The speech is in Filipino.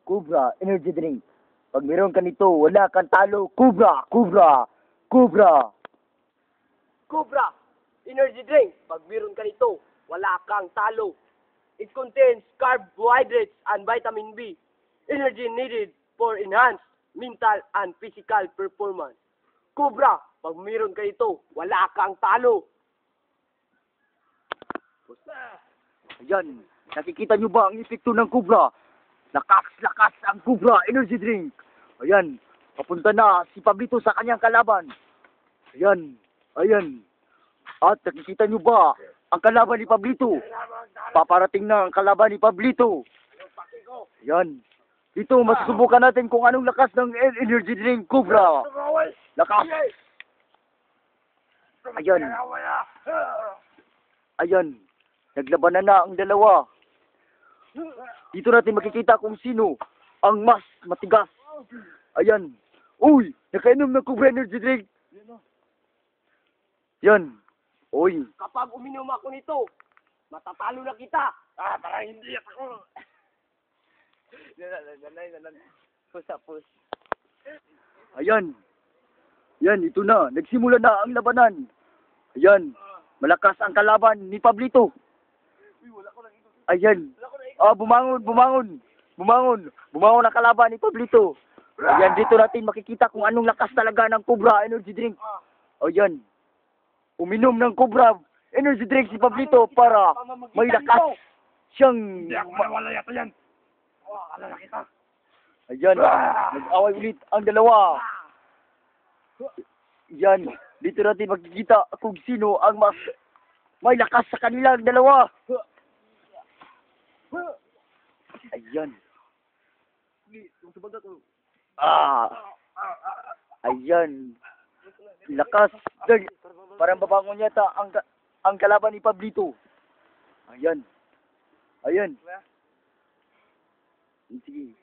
Cobra energy drink. Pag meron ka nito, wala kang talo. Cobra, Cobra, Cobra. Cobra Energy Drink. Pag meron ka nito, wala kang talo. It contains carbohydrates and vitamin B. Energy needed for enhanced mental and physical performance. Cobra, pag meron ka nito, wala kang talo. Ayan, nakikita nyo ba ang epekto ng Cobra? Lakas-lakas ang Cobra energy drink. Ayan, papunta na si Pablito sa kanyang kalaban. Ayan, ayan. At nakikita nyo ba ang kalaban ni Pablito? Paparating na ang kalaban ni Pablito. Ayan. Dito, masusubukan natin kung anong lakas ng energy drink Cobra. Lakas. Ayan. Ayan. Naglabanan na ang dalawa. Dito natin makikita kung sino ang mas matigas. Ayan. Uy! Nakainom ng Cobra energy drink. Yan. Uy. Kapag uminom ako nito, matatalo na kita. Parang hindi ako. Push. Ayan. Yan, ito na. Nagsimula na ang labanan. Ayan. Malakas ang kalaban ni Pablito. Ayan. Bumangon. Bumangon ang kalaban ni Pablito. Ayan, dito natin makikita kung anong lakas talaga ng Cobra energy drink. Ayan. Uminom ng Cobra energy drink si Pablito para may lakas siyang... Hindi ako mawala yata yan. Alala kita. Ayan. Nag-away ulit ang dalawa. Yan. Dito natin makikita kung sino ang mas may lakas sa kanilang dalawa. Ayan. Ayan. Lakas. Parang babangon yata ang kalaban ni Pablito. Ayan. Ayan. Sige.